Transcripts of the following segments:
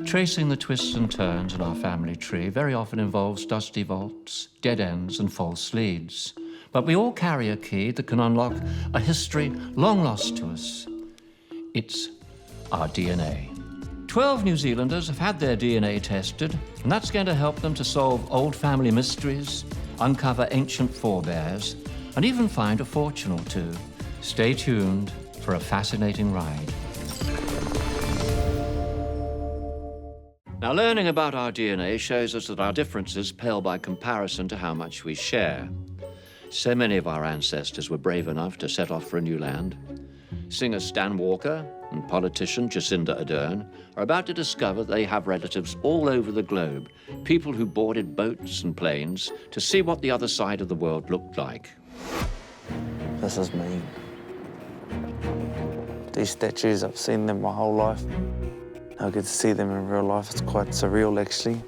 Tracing the twists and turns in our family tree very often involves dusty vaults, dead ends, and false leads. But we all carry a key that can unlock a history long lost to us. It's our DNA. 12 New Zealanders have had their DNA tested, and that's going to help them to solve old family mysteries, uncover ancient forebears, and even find a fortune or two. Stay tuned for a fascinating ride. Now, learning about our DNA shows us that our differences pale by comparison to how much we share. So many of our ancestors were brave enough to set off for a new land. Singer Stan Walker and politician Jacinda are about to discover they have relatives all over the globe, people who boarded boats and planes to see what the other side of the world looked like. This is me. These statues, I've seen them my whole life. I get to see them in real life. It's quite surreal, actually.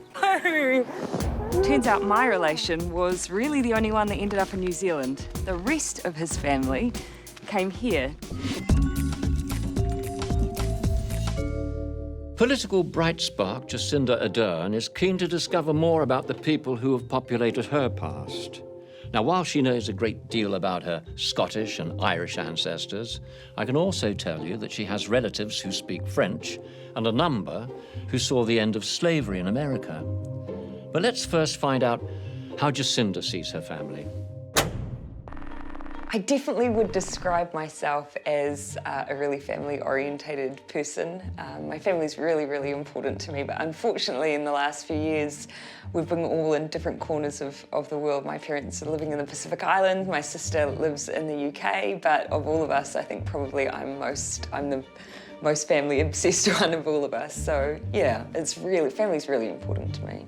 Turns out my relation was really the only one that ended up in New Zealand. The rest of his family came here. Political bright spark Jacinda is keen to discover more about the people who have populated her past. Now, while she knows a great deal about her Scottish and Irish ancestors, I can also tell you that she has relatives who speak French and a number who saw the end of slavery in America. But let's first find out how Jacinda sees her family. I definitely would describe myself as a really family-orientated person. My family's really, really important to me, but unfortunately in the last few years, we've been all in different corners of the world. My parents are living in the Pacific Islands, my sister lives in the UK, but of all of us, I think probably I'm the most family-obsessed one of all of us. So yeah, family's really important to me.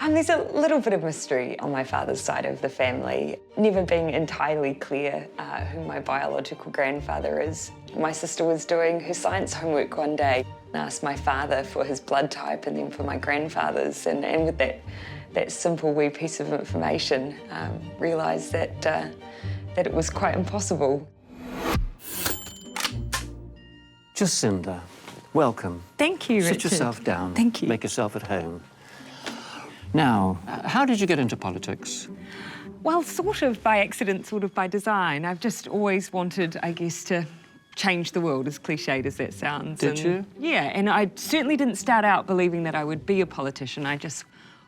There's a little bit of mystery on my father's side of the family, never being entirely clear who my biological grandfather is. My sister was doing her science homework one day and asked my father for his blood type and then for my grandfather's, and with that simple wee piece of information, realised that it was quite impossible. Jacinda, welcome. Thank you, Richard. Sit yourself down. Thank you. Make yourself at home. Now, how did you get into politics? Well, sort of by accident, sort of by design. I've just always wanted, I guess, to change the world, as cliched as that sounds. Did you? Yeah, and I certainly didn't start out believing that I would be a politician. I just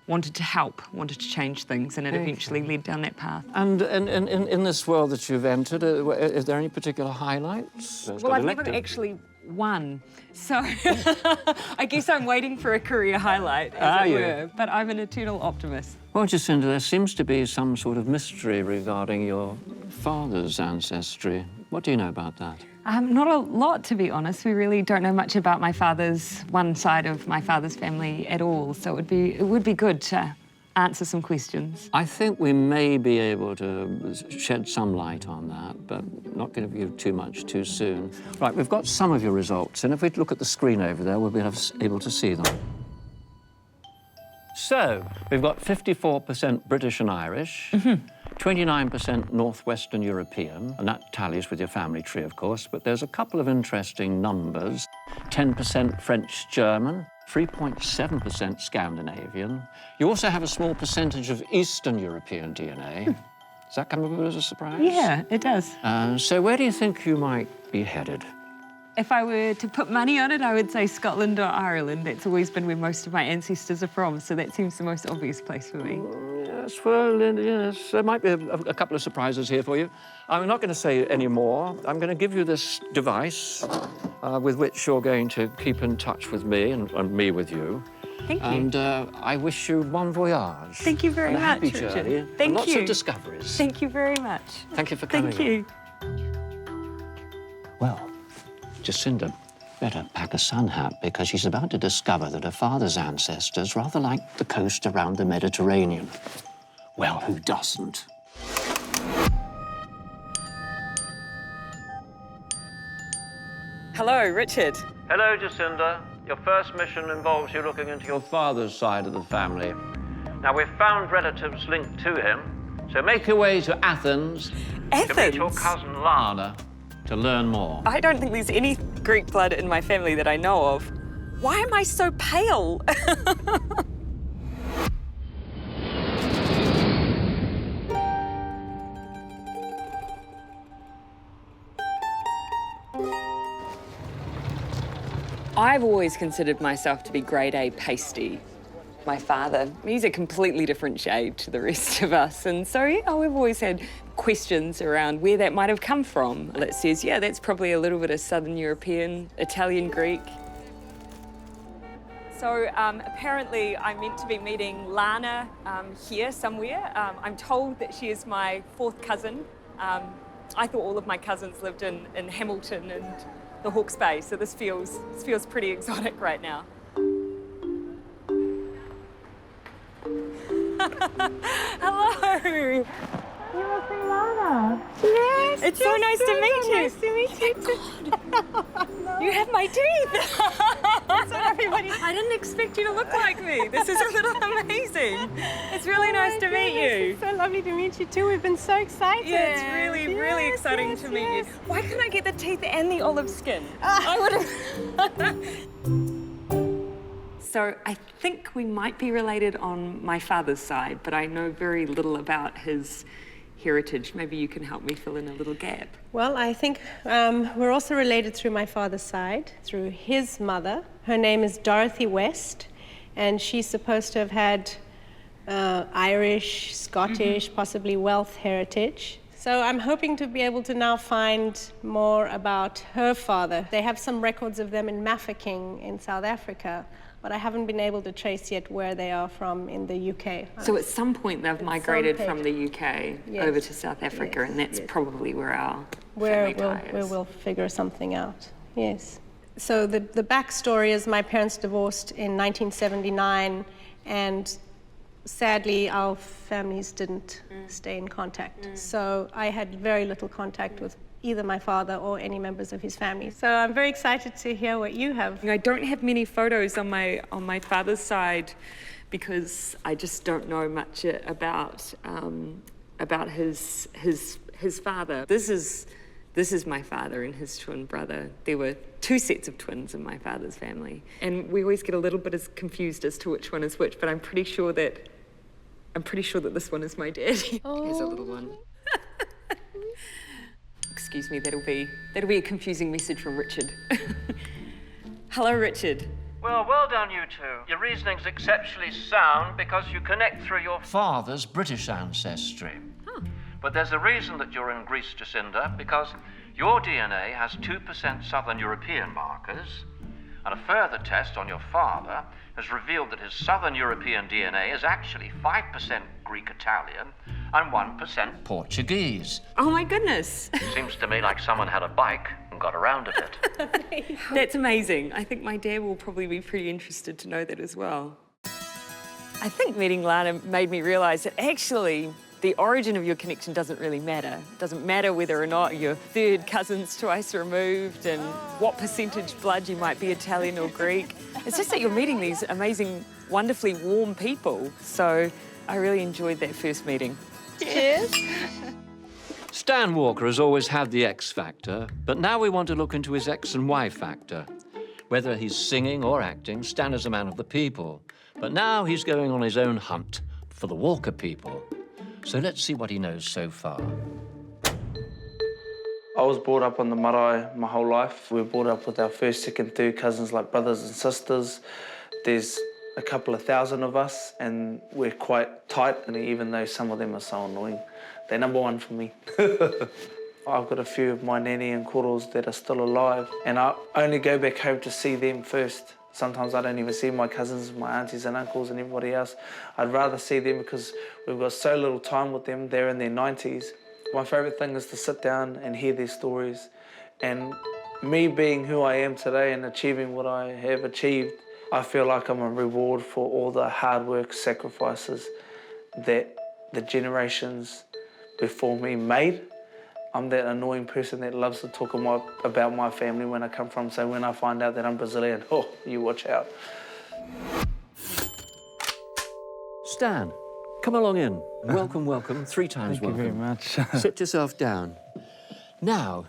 wanted to help, wanted to change things, and it eventually led down that path. And in this world that you've entered, is there any particular highlights? Well, I've never actually won, so I guess I'm waiting for a career highlight, as it were, but I'm an eternal optimist. Well, Jacinda, there seems to be some sort of mystery regarding your father's ancestry. What do you know about that? Not a lot, to be honest. We really don't know much about one side of my father's family at all, so it would be good to answer some questions. I think we may be able to shed some light on that, but not going to give too much too soon. Right, we've got some of your results, and if we look at the screen over there, we'll be able to see them. So, we've got 54% British and Irish, 29% Northwestern European, and that tallies with your family tree, of course, but there's a couple of interesting numbers. 10% French-German, 3.7% Scandinavian. You also have a small percentage of Eastern European DNA. Does that come as a surprise? Yeah, it does. So where do you think you might be headed? If I were to put money on it, I would say Scotland or Ireland. That's always been where most of my ancestors are from, so that seems the most obvious place for me. Yes, well, yes, there might be a couple of surprises here for you. I'm not going to say any more. I'm going to give you this device with which you're going to keep in touch with me and me with you. Thank you. And I wish you bon voyage. Thank you very much, happy Richard. journey. Thank and lots you. of discoveries. Thank you very much. Thank you for coming. Thank you. Well, Jacinda better pack a sun hat because she's about to discover that her father's ancestors rather like the coast around the Mediterranean. Well, who doesn't? Hello, Richard. Hello, Jacinda. Your first mission involves you looking into your father's side of the family. Now, we've found relatives linked to him, so make your way to Athens to meet your cousin Lana to learn more. I don't think there's any Greek blood in my family that I know of. Why am I so pale? I've always considered myself to be grade A pasty. My father, he's a completely different shade to the rest of us. And so, yeah, we've always had questions around where that might have come from. That says, yeah, that's probably a little bit of Southern European, Italian, Greek. So apparently I'm meant to be meeting Lana here somewhere. I'm told that she is my fourth cousin. I thought all of my cousins lived in Hamilton and the Hawke's Bay, so this feels pretty exotic right now. Hello. You must be Lana. Yes. It's so nice to meet you. Nice to meet you. Oh my God. You have my teeth. That's what everybody. I didn't expect you to look like me. This is a little amazing. It's really nice to meet you. It's so lovely to meet you too. We've been so excited. Yeah, it's really exciting to meet you. Why couldn't I get the teeth and the olive skin? I would have. So I think we might be related on my father's side, but I know very little about his heritage. Maybe you can help me fill in a little gap. Well, I think we're also related through my father's side, through his mother. Her name is Dorothy West, and she's supposed to have had Irish, Scottish, possibly Welsh heritage. So I'm hoping to be able to now find more about her father. They have some records of them in Mafeking in South Africa, but I haven't been able to trace yet where they are from in the UK. So at some point they've migrated from the UK over to South Africa, and that's probably where our family tie is. Where we'll figure something out, yes. So the backstory is my parents divorced in 1979, and sadly our families didn't stay in contact. So I had very little contact with either my father or any members of his family. So I'm very excited to hear what you have. I don't have many photos on my father's side because I just don't know much about his father. This is my father and his twin brother. There were two sets of twins in my father's family, and we always get a little bit as confused as to which one is which. But I'm pretty sure that this one is my dad. Here's a little one. Excuse me, that'll be a confusing message from Richard. Hello, Richard. Well done, you two. Your reasoning's exceptionally sound because you connect through your father's British ancestry. Huh. But there's a reason that you're in Greece, Jacinda, because your DNA has 2% Southern European markers, and a further test on your father has revealed that his Southern European DNA is actually 5% Greek-Italian and 1% Portuguese. Oh my goodness. Seems to me like someone had a bike and got around a bit. That's amazing. I think my dad will probably be pretty interested to know that as well. I think meeting Lana made me realise that actually the origin of your connection doesn't really matter. It doesn't matter whether or not you're third cousins twice removed and what percentage blood you might be Italian or Greek. It's just that you're meeting these amazing, wonderfully warm people. So I really enjoyed that first meeting. Cheers. Stan Walker has always had the X factor, but now we want to look into his X and Y factor. Whether he's singing or acting, Stan is a man of the people. But now he's going on his own hunt for the Walker people. So let's see what he knows so far. I was brought up on the marae my whole life. We were brought up with our first, second, third cousins like brothers and sisters. There's a couple of thousand of us and we're quite tight, and even though some of them are so annoying, they're number one for me. I've got a few of my nanny and koros that are still alive, and I only go back home to see them first. Sometimes I don't even see my cousins, my aunties and uncles and everybody else. I'd rather see them because we've got so little time with them. They're in their 90s. My favourite thing is to sit down and hear their stories. And me being who I am today and achieving what I have achieved, I feel like I'm a reward for all the hard work, sacrifices that the generations before me made. I'm that annoying person that loves to talk about my family when I come from, so when I find out that I'm Brazilian, oh, you watch out. Stan, come along in. Welcome, welcome. 3 times welcome. Thank you very much. Sit yourself down. Now,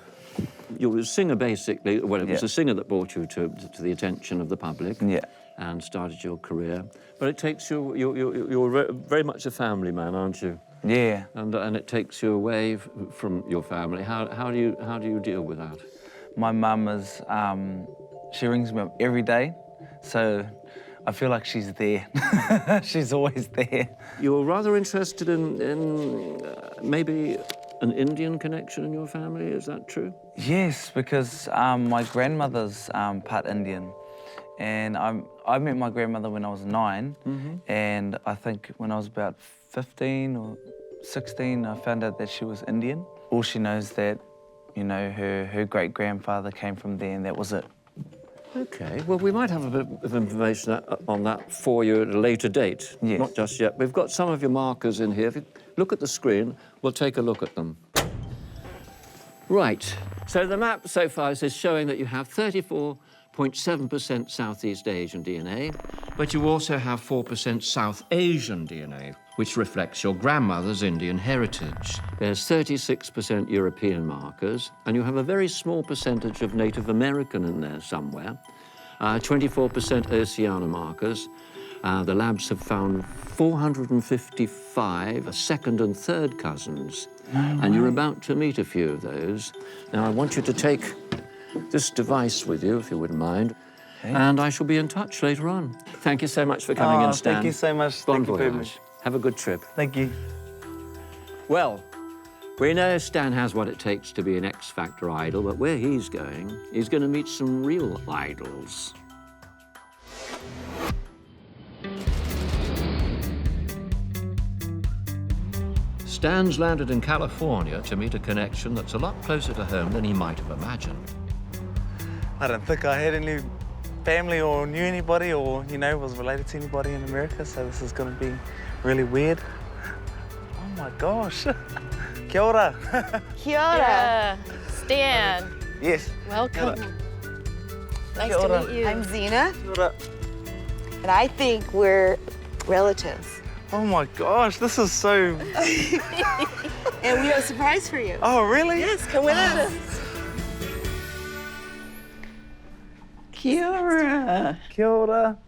you were a singer, basically. Well, it was Yeah. a singer that brought you to the attention of the public. Yeah. And started your career. But it takes you... You're very much a family man, aren't you? Yeah. And it takes you away from your family. How do you deal with that? My mum is, she rings me up every day, so I feel like she's there. She's always there. You're rather interested in maybe an Indian connection in your family, is that true? Yes, because my grandmother's part Indian, and I met my grandmother when I was 9, and I think when I was about 15 or 16, I found out that she was Indian. All she knows that, you know, her great-grandfather came from there, and that was it. OK, well, we might have a bit of information on that for you at a later date. Yes. Not just yet. We've got some of your markers in here. If you look at the screen, we'll take a look at them. Right, so the map so far is showing that you have 34.7% Southeast Asian DNA, but you also have 4% South Asian DNA, which reflects your grandmother's Indian heritage. There's 36% European markers, and you have a very small percentage of Native American in there somewhere. 24% Oceania markers. The labs have found 455 second and third cousins, and you're about to meet a few of those. Now, I want you to take this device with you, if you wouldn't mind, and I shall be in touch later on. Thank you so much for coming in, Stan. Thank you so much. Bon Thank you very voyage. much. Have a good trip. Thank you. Well, we know Stan has what it takes to be an X Factor idol, but where he's going to meet some real idols. Stan's landed in California to meet a connection that's a lot closer to home than he might have imagined. I don't think I had any family or knew anybody or, you know, was related to anybody in America, so this is going to be really weird. Oh my gosh. Kia ora. Kia ora. Yeah. Stan, Yes. welcome. Nice Kia ora. to meet you. I'm Zena, Kia ora. and I think we're relatives. Oh my gosh, this is so... And we have a surprise for you. Oh, really? Yes, come with us. Kia ora. Kia ora.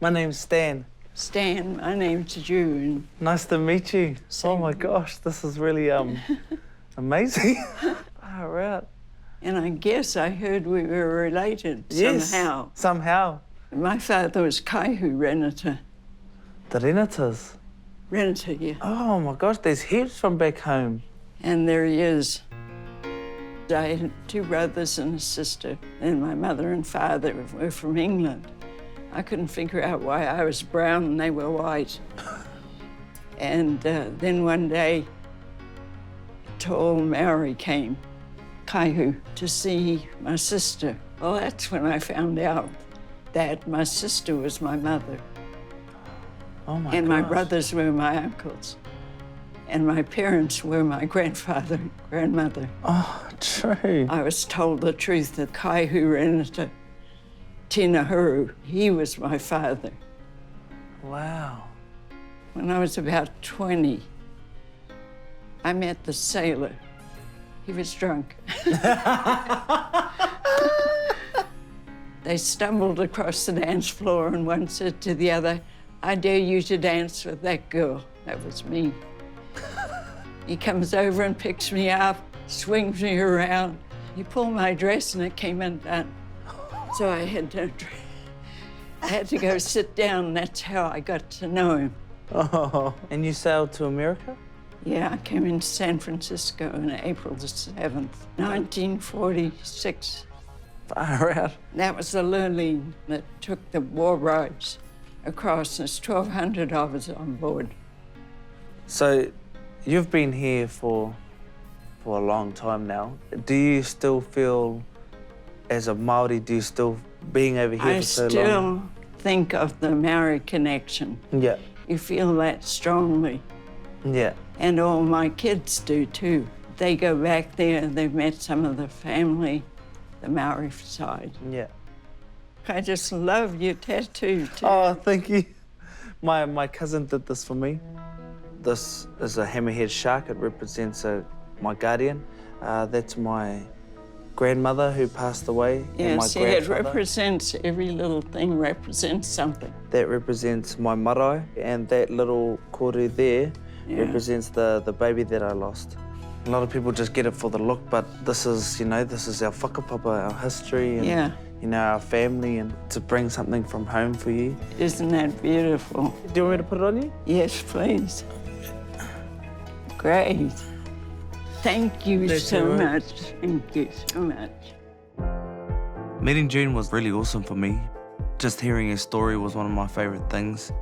My name's Stan. Stan, my name's June. Nice to meet you. Same Oh my here. gosh, this is really amazing. All right. And I guess I heard we were related somehow. Somehow. My father was Kaihu Renata. The Renatas. Renata, yeah. Oh my gosh, there's heaps from back home. And there he is. I had 2 brothers and a sister, and my mother and father were from England. I couldn't figure out why I was brown and they were white. And then one day, a tall Maori came, Kaihu, to see my sister. Well, that's when I found out that my sister was my mother. Oh my And gosh. my brothers were my uncles. And my parents were my grandfather and grandmother. Oh, true. I was told the truth that Kaihu Renata Tinahuru, he was my father. Wow. When I was about 20, I met the sailor. He was drunk. They stumbled across the dance floor and one said to the other, "I dare you to dance with that girl." That was me. He comes over and picks me up, swings me around. He pulled my dress and it came undone. So I had to go sit down, and that's how I got to know him. Oh. And you sailed to America? Yeah, I came into San Francisco on April the 7th, 1946. Far out. That was the Lurleen that took the war rides across. There's 1,200 of us on board. So you've been here for a long time now. Do you still feel, as a Māori, do you still, being over here I for so long? still think of the Maori connection. Yeah. You feel that strongly. Yeah. And all my kids do too. They go back there and they've met some of the family, the Maori side. Yeah. I just love your tattoo too. Oh, thank you. My cousin did this for me. This is a hammerhead shark. It represents my guardian. That's my grandmother who passed away, and my Yes, it grandfather. represents, every little thing represents something. That represents my marae, and that little koru there represents the baby that I lost. A lot of people just get it for the look, but this is, you know, this is our whakapapa, our history, and, you know, our family, and to bring something from home for you. Isn't that beautiful? Do you want me to put it on you? Yes, please. Great. Thank you so much. Thank you so much. Meeting June was really awesome for me. Just hearing her story was one of my favourite things.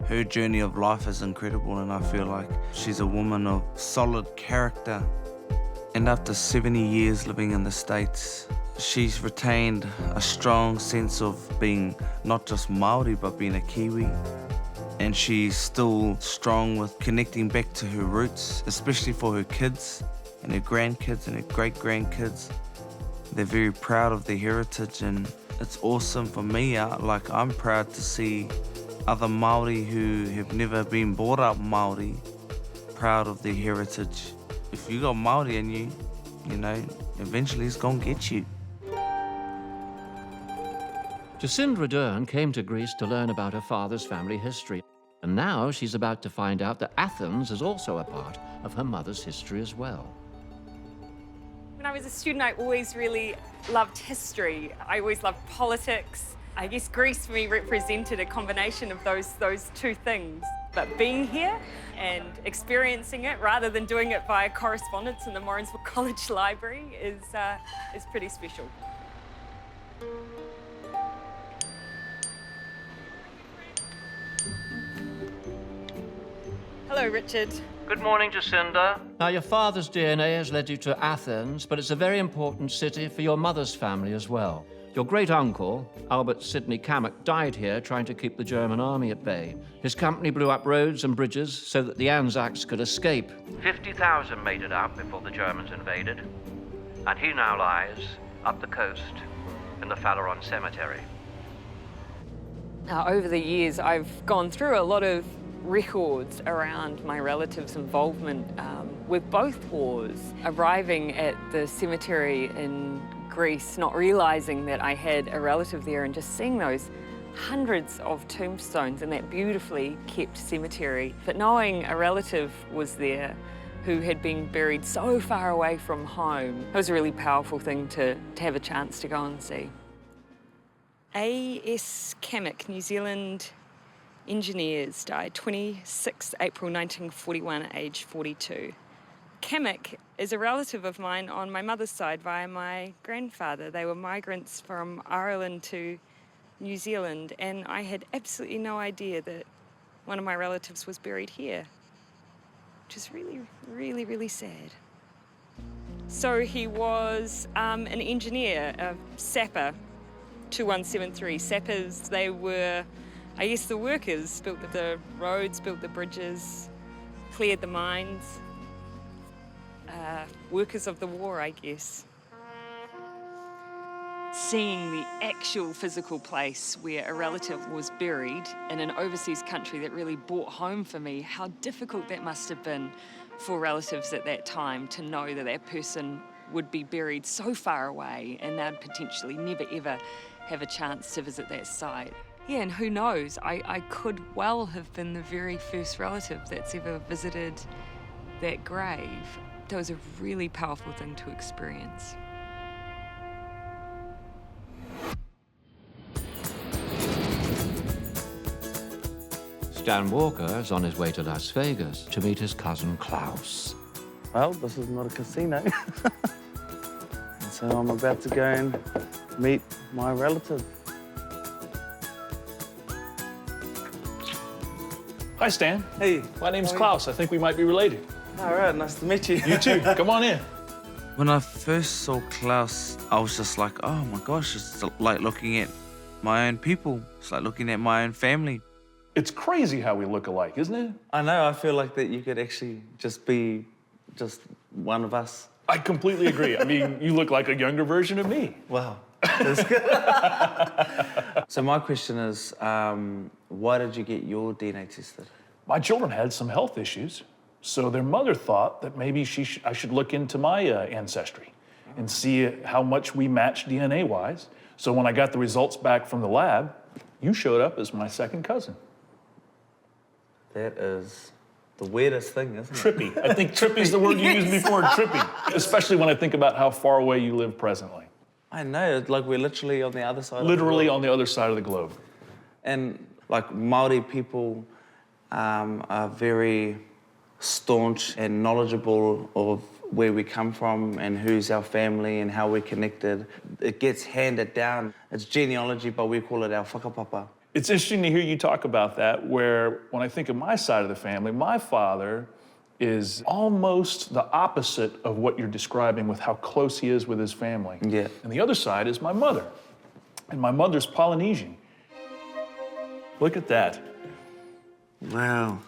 Her journey of life is incredible, and I feel like she's a woman of solid character. And after 70 years living in the States, she's retained a strong sense of being not just Māori, but being a Kiwi. And she's still strong with connecting back to her roots, especially for her kids and her grandkids and her great-grandkids. They're very proud of their heritage, and it's awesome for me. I'm proud to see other Māori who have never been brought up Māori, proud of their heritage. If you got Māori in you, you know, eventually it's gonna get you. Jacinda Ardern came to Greece to learn about her father's family history, and now she's about to find out that Athens is also a part of her mother's history as well. When I was a student, I always really loved history. I always loved politics. I guess Greece for me represented a combination of those two things. But being here and experiencing it rather than doing it via correspondence in the Morrinsville College Library is pretty special. Hello, Richard. Good morning, Jacinda. Now, your father's DNA has led you to Athens, but it's a very important city for your mother's family as well. Your great-uncle, Albert Sidney Cammack, died here trying to keep the German army at bay. His company blew up roads and bridges so that the Anzacs could escape. 50,000 made it out before the Germans invaded, and he now lies up the coast in the Phaleron Cemetery. Now, over the years, I've gone through a lot of records around my relatives' involvement with both wars. Arriving at the cemetery in Greece, not realising that I had a relative there, and just seeing those hundreds of tombstones in that beautifully kept cemetery, but knowing a relative was there who had been buried so far away from home, it was a really powerful thing to have a chance to go and see. A.S. Cammack, New Zealand engineers, died 26 April 1941 at age 42. Cammack is a relative of mine on my mother's side via my grandfather. They were migrants from Ireland to New Zealand, and I had absolutely no idea that one of my relatives was buried here, which is really, really, really sad. So he was an engineer, a sapper, 2173. Sappers, they were, I guess, the workers, built the roads, built the bridges, cleared the mines. Workers of the war, I guess. Seeing the actual physical place where a relative was buried in an overseas country that really brought home for me how difficult that must have been for relatives at that time to know that that person would be buried so far away and they'd potentially never ever have a chance to visit that site. Yeah, and who knows, I could well have been the very first relative that's ever visited that grave. That was a really powerful thing to experience. Stan Walker is on his way to Las Vegas to meet his cousin Klaus. Well, this is not a casino. And so I'm about to go and meet my relative. Hi, Stan. Hey. My name's Klaus. I think we might be related. All right, nice to meet you. You too. Come on in. When I first saw Klaus, I was just like, oh my gosh, it's like looking at my own people. It's like looking at my own family. It's crazy how we look alike, isn't it? I know, I feel like that you could actually just be just one of us. I completely agree. I mean, you look like a younger version of me. Wow. That's good. So my question is, why did you get your DNA tested? My children had some health issues, so their mother thought that maybe I should look into my ancestry. and see how much we match DNA-wise. So when I got the results back from the lab, you showed up as my second cousin. That is the weirdest thing, isn't it? Trippy. I think trippy is the word you used before, trippy. Especially when I think about how far away you live presently. I know, it's like we're literally on the other side Literally of the on the other side of the globe. And like Māori people are very staunch and knowledgeable of where we come from and who's our family and how we're connected. It gets handed down. It's genealogy, but we call it our whakapapa. It's interesting to hear you talk about that, where when I think of my side of the family, my father is almost the opposite of what you're describing with how close he is with his family. Yeah. And the other side is my mother. And my mother's Polynesian. Look at that. Wow.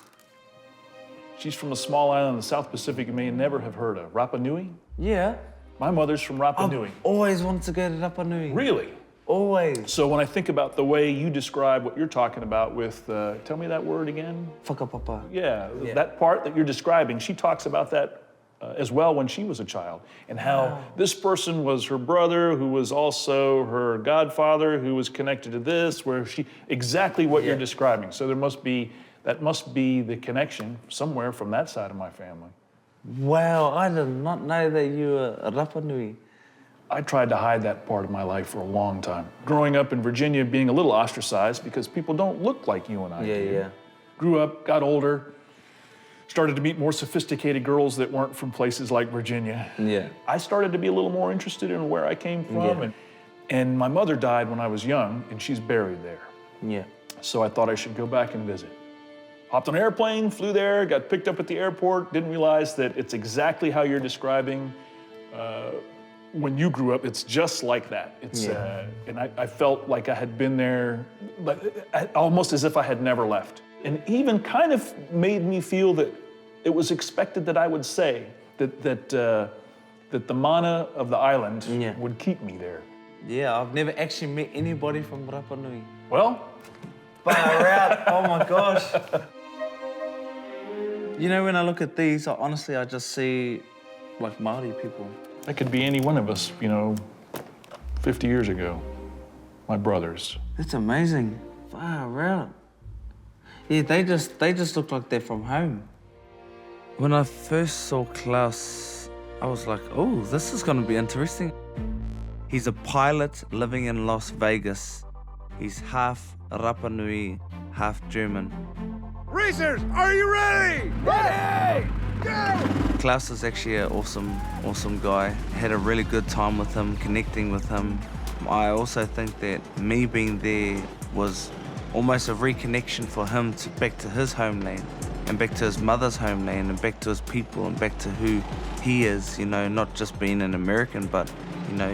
She's from a small island in the South Pacific you may never have heard of. Rapanui? Yeah. My mother's from Rapanui. Always wanted to go to Rapanui. Really? Always. So when I think about the way you describe what you're talking about with, tell me that word again? Whakapapa. Yeah, that part that you're describing, she talks about that as well when she was a child, and how this person was her brother, who was also her godfather, who was connected to this, where exactly what you're describing. So that must be the connection somewhere from that side of my family. Wow, I did not know that you were a Rapanui. I tried to hide that part of my life for a long time. Growing up in Virginia, being a little ostracized because people don't look like you and I do. Yeah. Grew up, got older, started to meet more sophisticated girls that weren't from places like Virginia. Yeah. I started to be a little more interested in where I came from. Yeah. And my mother died when I was young, and she's buried there. Yeah. So I thought I should go back and visit. Hopped on an airplane, flew there, got picked up at the airport, didn't realize that it's exactly how you're describing when you grew up. It's just like that. And I felt like I had been there, almost as if I had never left. And even kind of made me feel that it was expected that I would say that the mana of the island would keep me there. Yeah, I've never actually met anybody from Rapanui. Well, far out. Oh my gosh. You know, when I look at these, honestly, I just see like Māori people. That could be any one of us, 50 years ago. My brothers. That's amazing. Far out. Yeah, they just look like they're from home. When I first saw Klaus, I was like, oh, this is gonna be interesting. He's a pilot living in Las Vegas. He's half Rapanui, half German. Racers, are you ready? Ready! Go! Klaus is actually an awesome guy. Had a really good time with him, connecting with him. I also think that me being there was almost a reconnection for him back to his homeland and back to his mother's homeland and back to his people and back to who he is, not just being an American, but,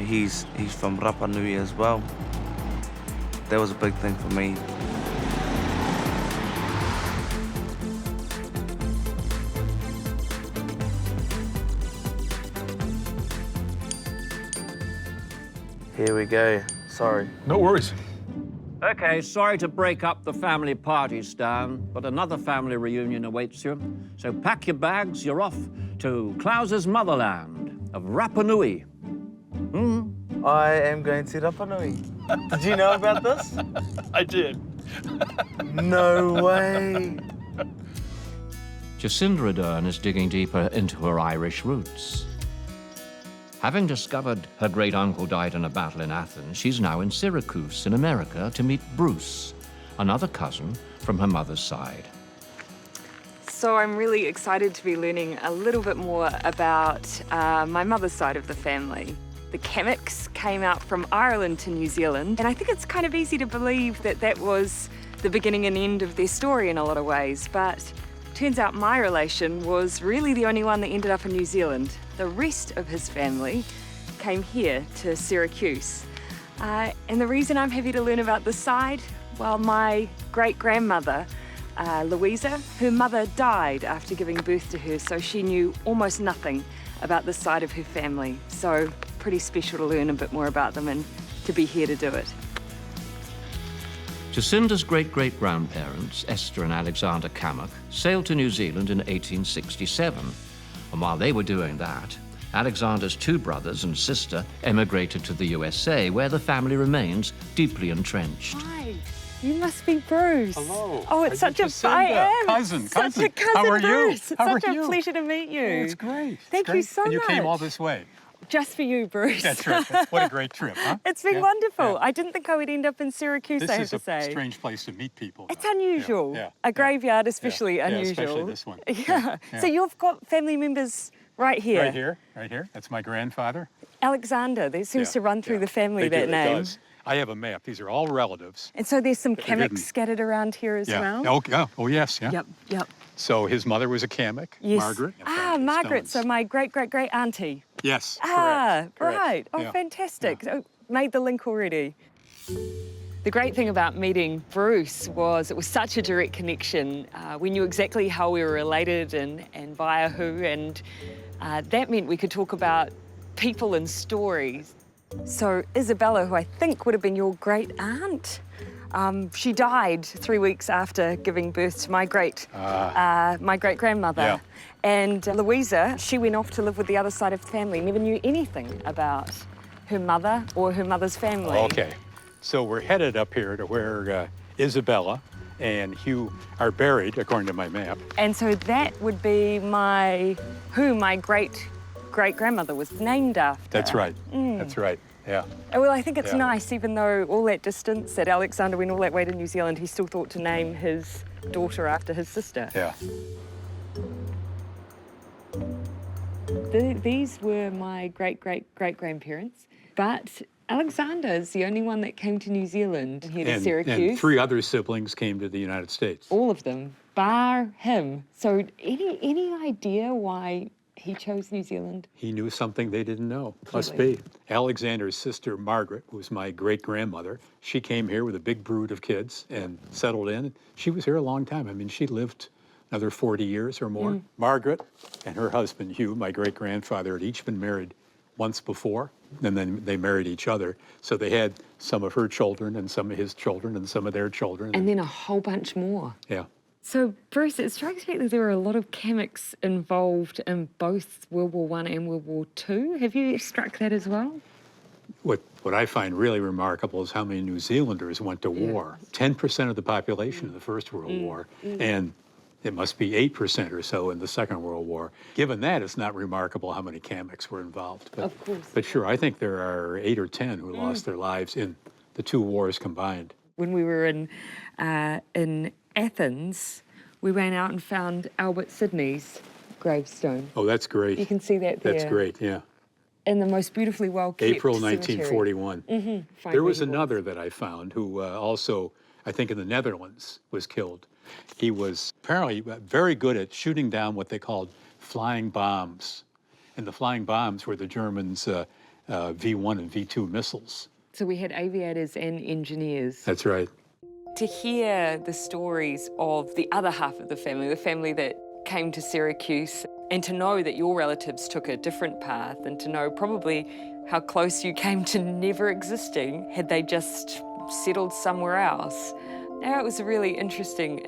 he's from Rapanui as well. That was a big thing for me. Here we go. Sorry. No worries. Okay, sorry to break up the family party, Stan, but another family reunion awaits you. So pack your bags, you're off to Klaus's motherland of Rapanui. I am going to Rapanui. Did you know about this? I did. No way. Jacinda Ardern is digging deeper into her Irish roots. Having discovered her great-uncle died in a battle in Athens, she's now in Syracuse in America to meet Bruce, another cousin from her mother's side. So I'm really excited to be learning a little bit more about my mother's side of the family. The Cammocks came out from Ireland to New Zealand, and I think it's kind of easy to believe that that was the beginning and end of their story in a lot of ways, but turns out my relation was really the only one that ended up in New Zealand. The rest of his family came here to Syracuse. And the reason I'm happy to learn about this side, well, my great-grandmother, Louisa, her mother died after giving birth to her, so she knew almost nothing about this side of her family. So pretty special to learn a bit more about them and to be here to do it. Jacinda's great-great-grandparents, Esther and Alexander Cammock, sailed to New Zealand in 1867. And while they were doing that, Alexander's 2 brothers and sister emigrated to the USA, where the family remains deeply entrenched. Hi, you must be Bruce. Hello. Oh, it's such a Jacinda. am. Cousin. Such a cousin, How are Bruce. you? It's How such are a you? pleasure to meet you. Oh, it's great. Thank you so and you much. came all this way. Just for you, Bruce. That's right. What a great trip, huh? It's been Yeah, wonderful. yeah. I didn't think I would end up in Syracuse, This I have is to a say. strange place to meet people. It's though. unusual. Yeah, A graveyard, especially yeah, unusual. especially this one. Yeah. Yeah. So you've got family members right here. Right here, right here. That's my grandfather. Alexander, that seems to run through the family, that It name. does. I have a map. These are all relatives. And so there's some hidden. Kameks scattered around here as well? Oh, yes, yeah. Yep. So his mother was a Kamek, Yes. Margaret. Margaret, so Stones. my great-great-great auntie. Yes, Correct. correct. Right. Oh, Yeah. fantastic. So made the link already. The great thing about meeting Bruce was it was such a direct connection. We knew exactly how we were related and via who, and that meant we could talk about people and stories. So Isabella, who I think would have been your great aunt, she died 3 weeks after giving birth to my great grandmother. Yeah. And Louisa, she went off to live with the other side of the family, never knew anything about her mother or her mother's family. Okay. So we're headed up here to where Isabella and Hugh are buried, according to my map. And so that would be who my great-great-grandmother was named after. That's right. That's right. Yeah. Well, I think it's Yeah. nice, even though all that distance that Alexander went all that way to New Zealand, he still thought to name his daughter after his sister. Yeah. These were my great-great-great-grandparents, but Alexander is the only one that came to New Zealand here to Syracuse. And 3 other siblings came to the United States. All of them, bar him. So any idea why he chose New Zealand? He knew something they didn't know. Must Clearly. be. Alexander's sister, Margaret, who was my great-grandmother, she came here with a big brood of kids and settled in. She was here a long time. I mean, she lived another 40 years or more. Margaret and her husband, Hugh, my great-grandfather, had each been married once before, and then they married each other. So they had some of her children and some of his children and some of their children. And then a whole bunch more. Yeah. So, Bruce, it strikes me that there are a lot of Kameks involved in both World War I and World War II. Have you struck that as well? What I find really remarkable is how many New Zealanders went to war. 10% of the population in the First World War, and it must be 8% or so in the Second World War. Given that, it's not remarkable how many Kameks were involved. But, Of course. But sure, I think there are 8 or 10 who lost their lives in the 2 wars combined. When we were in Athens, we ran out and found Albert Sidney's gravestone. Oh, that's great. You can see that there. That's great, yeah. In the most beautifully well-kept April cemetery. 1941. Find There was where he another that I found who also, I think in the Netherlands, was killed. He was apparently very good at shooting down what they called flying bombs. And the flying bombs were the Germans' V-1 and V-2 missiles. So we had aviators and engineers. That's right. To hear the stories of the other half of the family that came to Syracuse, and to know that your relatives took a different path, and to know probably how close you came to never existing had they just settled somewhere else. Now, it was a really interesting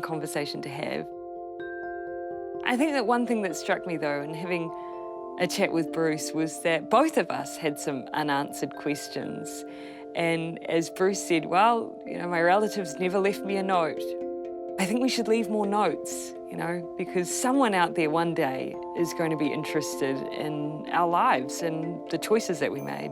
conversation to have. I think that one thing that struck me, though, in having a chat with Bruce, was that both of us had some unanswered questions. And as Bruce said, well, you know, my relatives never left me a note. I think we should leave more notes, you know, because someone out there one day is going to be interested in our lives and the choices that we made.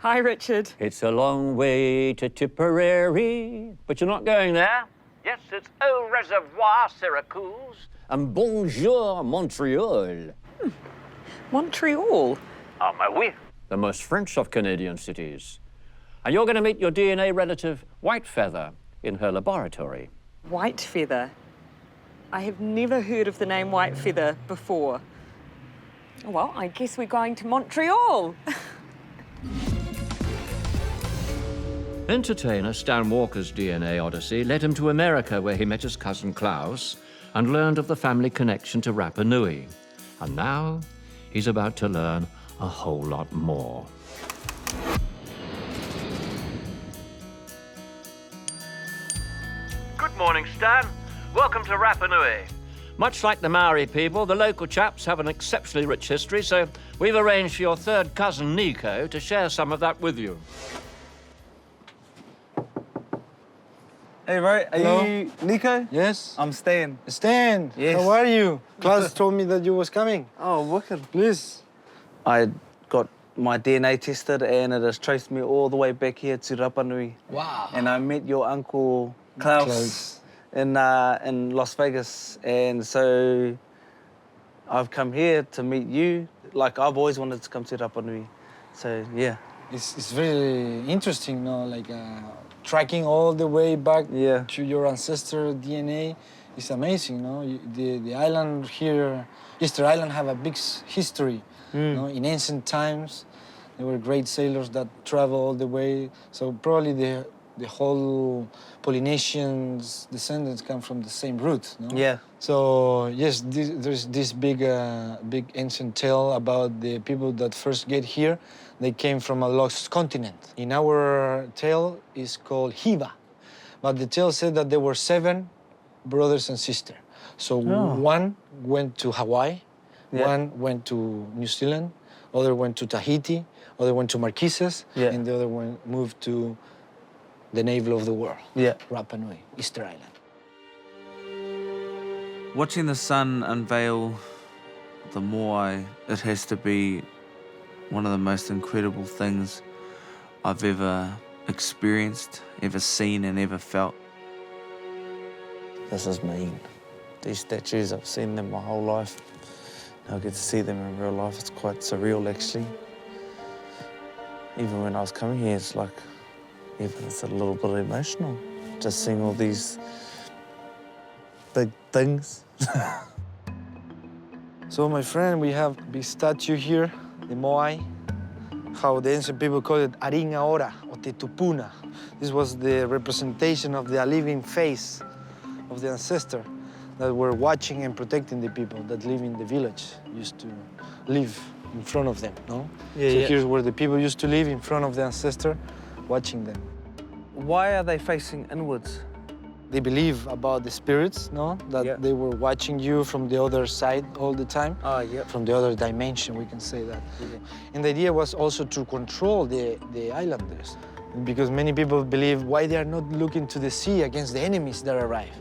Hi, Richard. It's a long way to Tipperary, but you're not going there. Yes, it's Au Reservoir, Syracuse, and bonjour, Montreal. Montreal? Ah, mais oui. The most French of Canadian cities. And you're going to meet your DNA relative, Whitefeather, in her laboratory. Whitefeather? I have never heard of the name Whitefeather before. Well, I guess we're going to Montreal. Entertainer Stan Walker's DNA odyssey led him to America, where he met his cousin Klaus and learned of the family connection to Rapanui. And now he's about to learn a whole lot more. Good morning, Stan. Welcome to Rapanui. Much like the Maori people, the local chaps have an exceptionally rich history, so we've arranged for your third cousin, Nico, to share some of that with you. Hey, Ray, Hello? are you Nico? Yes. I'm Stan. Stan, Yes. how are you? Klaus told me that you was coming. Oh, wicked. Please. I got my DNA tested and it has traced me all the way back here to Rapanui. Wow. And I met your uncle Klaus in Las Vegas. And so I've come here to meet you. Like, I've always wanted to come to Rapanui. So, yeah. It's very interesting, no? Like tracking all the way back to your ancestor DNA. It's amazing, no? The island here, Easter Island, have a big history. No? In ancient times, there were great sailors that traveled all the way. So probably the whole Polynesians' descendants come from the same root, no? Yeah. So yes, there's this big ancient tale about the people that first get here. They came from a lost continent. In our tale, it's called Hiva, but the tale said that there were 7 brothers and sisters. So one went to Hawaii, one went to New Zealand, other went to Tahiti, other went to Marquesas, and the other one moved to the navel of the world, Rapanui, Easter Island. Watching the sun unveil the Moai, it has to be one of the most incredible things I've ever experienced, ever seen and ever felt. This is mean. These statues, I've seen them my whole life. Now I get to see them in real life. It's quite surreal, actually. Even when I was coming here, it's like, even it's a little bit emotional, just seeing all these big things. So my friend, we have a big statue here, the Moai, how the ancient people call it Aringa Ora, or Te Tupuna. This was the representation of the living face of the ancestor that were watching and protecting the people that live in the village, used to live in front of them, no? So here's where the people used to live, in front of the ancestor, watching them. Why are they facing inwards? They believe about the spirits, no? That they were watching you from the other side all the time. From the other dimension, we can say that. And the idea was also to control the islanders. Because many people believe why they are not looking to the sea against the enemies that arrive.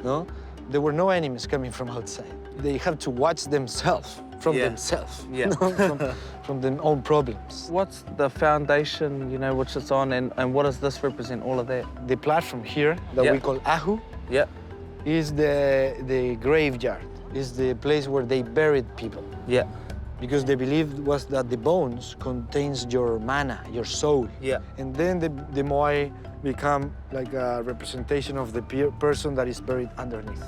No? There were no enemies coming from outside. They have to watch themselves from themselves, from their own problems. What's the foundation, you know, which it's on, and what does this represent, all of that? The platform here that we call Ahu is the graveyard, is the place where they buried people. Because they believed was that the bones contains your mana, your soul. And then the Moai become like a representation of the person that is buried underneath.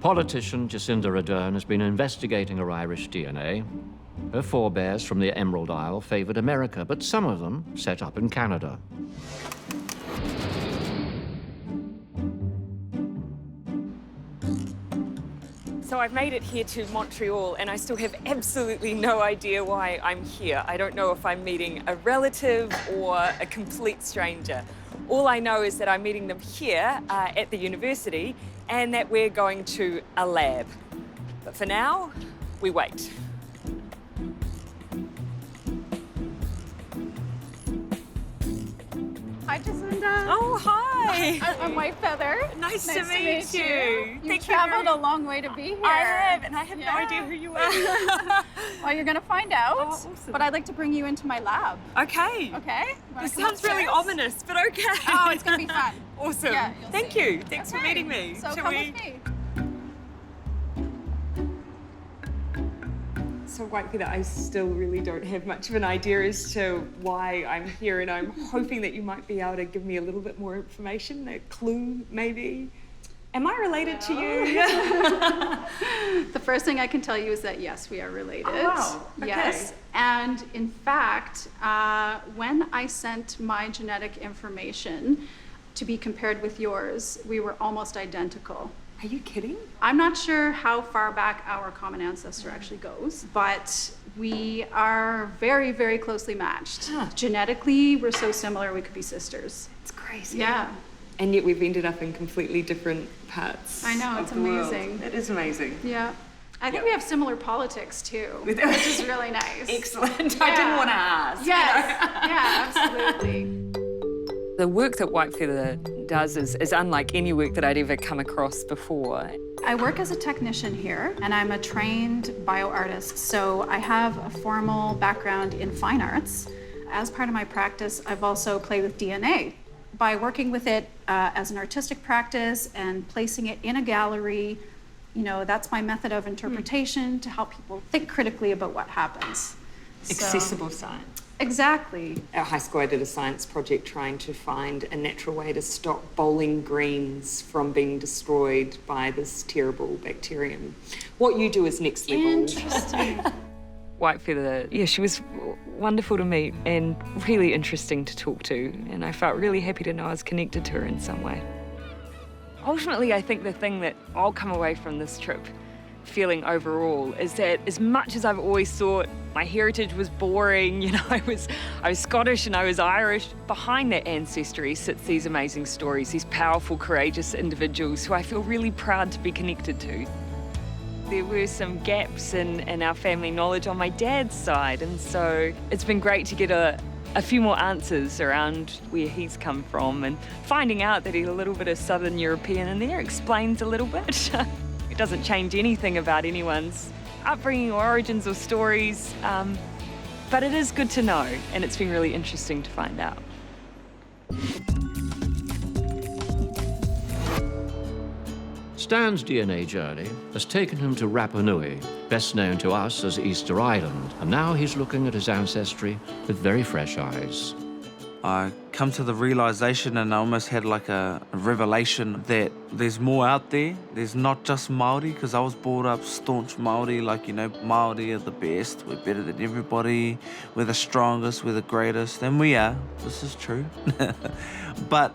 Politician Jacinda Ardern has been investigating her Irish DNA. Her forebears from the Emerald Isle favoured America, but some of them set up in Canada. So I've made it here to Montreal and I still have absolutely no idea why I'm here. I don't know if I'm meeting a relative or a complete stranger. All I know is that I'm meeting them here at the university and that we're going to a lab. But for now, we wait. Hi, Jacinda. Oh, hi. I'm White Feather. Nice to meet you. You traveled a long way to be here. I have, and I have no idea who you are. Well, you're going to find out. Oh, awesome. But I'd like to bring you into my lab. Okay. Okay? This sounds really ominous, but okay. Oh, it's going to be fun. Awesome. Yeah, Thank you. Thanks for meeting me. So Shall come we? with me. So Whitefeather, I still really don't have much of an idea as to why I'm here, and I'm hoping that you might be able to give me a little bit more information, a clue maybe. Am I related to you? The first thing I can tell you is that yes, we are related. Oh, wow. Okay. Yes, and in fact, when I sent my genetic information to be compared with yours, we were almost identical. Are you kidding? I'm not sure how far back our common ancestor actually goes, but we are very, very closely matched. Genetically, we're so similar we could be sisters. It's crazy. Yeah. And yet we've ended up in completely different parts. I know, it's amazing. It is amazing. Yeah. I think we have similar politics too, which is really nice. Excellent. Yeah. I didn't want to ask. Yes. Yeah, absolutely. The work that White Feather does is unlike any work that I'd ever come across before. I work as a technician here, and I'm a trained bioartist, so I have a formal background in fine arts. As part of my practice, I've also played with DNA. By working with it as an artistic practice and placing it in a gallery, you know, that's my method of interpretation to help people think critically about what happens. Accessible science. Exactly. At high school, I did a science project trying to find a natural way to stop bowling greens from being destroyed by this terrible bacterium. What you do is next level. Interesting. White Feather, yeah, she was wonderful to meet and really interesting to talk to, and I felt really happy to know I was connected to her in some way. Ultimately, I think the thing that I'll come away from this trip feeling overall is that as much as I've always thought my heritage was boring, you know, I was Scottish and I was Irish, behind that ancestry sits these amazing stories, these powerful, courageous individuals who I feel really proud to be connected to. There were some gaps in our family knowledge on my dad's side, and so it's been great to get a few more answers around where he's come from, and finding out that he's a little bit of Southern European in there explains a little bit. It doesn't change anything about anyone's upbringing or origins or stories, but it is good to know, and it's been really interesting to find out. Stan's DNA journey has taken him to Rapanui, best known to us as Easter Island, and now he's looking at his ancestry with very fresh eyes. I come to the realization, and I almost had like a revelation, that there's more out there. There's not just Māori, because I was brought up staunch Māori, like, you know, Māori are the best, we're better than everybody, we're the strongest, we're the greatest, and we are. This is true. But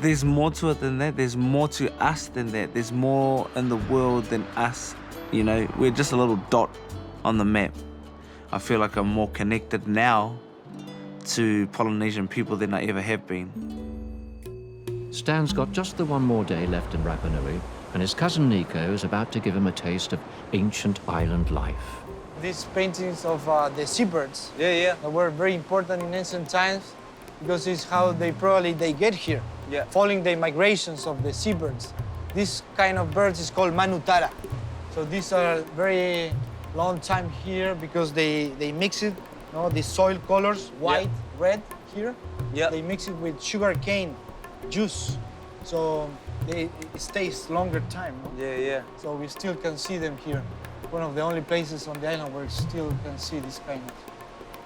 there's more to it than that. There's more to us than that. There's more in the world than us. You know, we're just a little dot on the map. I feel like I'm more connected now to Polynesian people than I ever have been. Stan's got just the one more day left in Rapanui, and his cousin Nico is about to give him a taste of ancient island life. These paintings of the seabirds that were very important in ancient times, because it's how they get here, following the migrations of the seabirds. This kind of birds is called manutara. So these are very long time here because they mix it, you know, the soil colors, white, red here. They mix it with sugar cane juice, so it stays longer time. No? So we still can see them here. One of the only places on the island where you still can see this kind of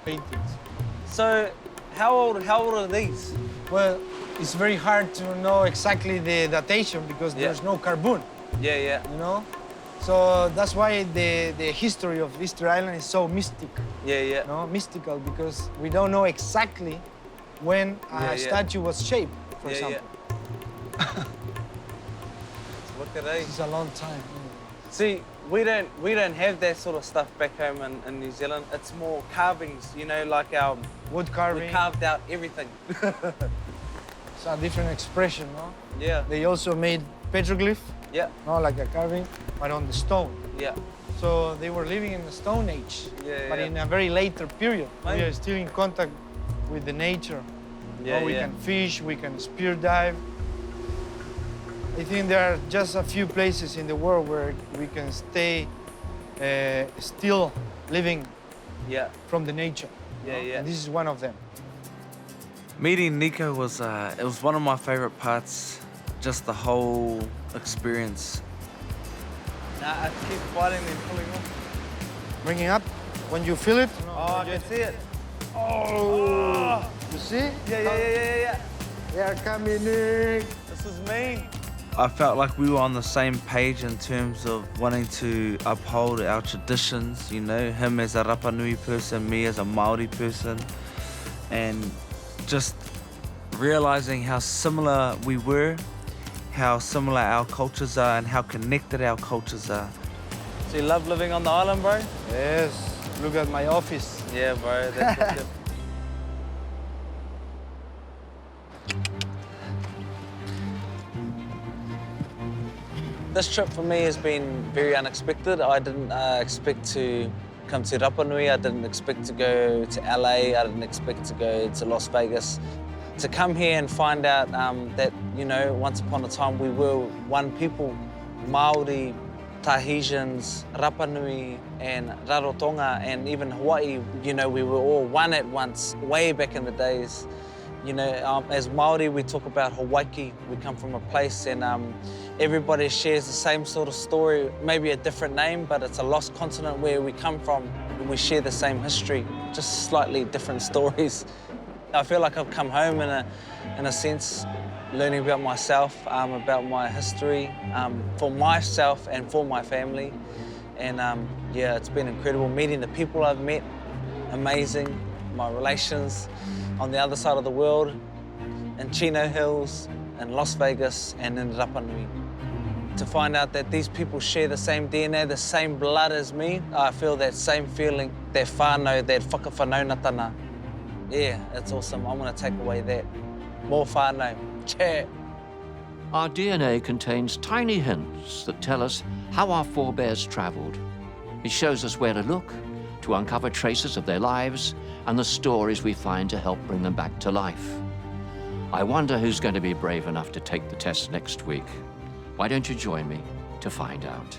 paintings. So, how old are these? Well, it's very hard to know exactly the datation because there's no carbon. You know? So that's why the history of Easter Island is so mystic. No, mystical, because we don't know exactly when a statue was shaped, for example. Look at these. It's a long time. See, we don't have that sort of stuff back home in New Zealand. It's more carvings, you know, like our wood carving. We carved out everything. It's a different expression, no? Yeah. They also made petroglyph. No, like a carving, but on the stone. So they were living in the Stone Age, but in a very later period. We are still in contact with the nature. We can fish, we can spear dive. I think there are just a few places in the world where we can stay still living from the nature. And this is one of them. Meeting Nico was it was one of my favorite parts, just the whole experience. I keep fighting and pulling off. Bringing up when you feel it. Oh, I can see it. Oh! You see? Yeah. They're coming in. This is mean. I felt like we were on the same page in terms of wanting to uphold our traditions, you know, him as a Rapanui person, me as a Māori person, and just realizing how similar we were, how similar our cultures are, and how connected our cultures are. So you love living on the island, bro? Yes. Look at my office. Yeah, bro. That's This trip for me has been very unexpected. I didn't expect to come to Rapanui. I didn't expect to go to LA. I didn't expect to go to Las Vegas. To come here and find out that, you know, once upon a time we were one people, Māori, Tahitians, Rapanui and Rarotonga and even Hawaii, you know, we were all one at once, way back in the days. You know, as Māori, we talk about Hawaii. We come from a place and everybody shares the same sort of story, maybe a different name, but it's a lost continent where we come from. We share the same history, just slightly different stories. I feel like I've come home in a sense, learning about myself, about my history, for myself and for my family. And yeah, it's been incredible meeting the people I've met, amazing, my relations on the other side of the world, in Chino Hills, in Las Vegas, and in Rapanui. To find out that these people share the same DNA, the same blood as me, I feel that same feeling, that whānau, that whakawhanaunatana. Yeah, it's awesome. I'm gonna take away that. More whānau. Che. Our DNA contains tiny hints that tell us how our forebears traveled. It shows us where to look, to uncover traces of their lives and the stories we find to help bring them back to life. I wonder who's going to be brave enough to take the test next week. Why don't you join me to find out?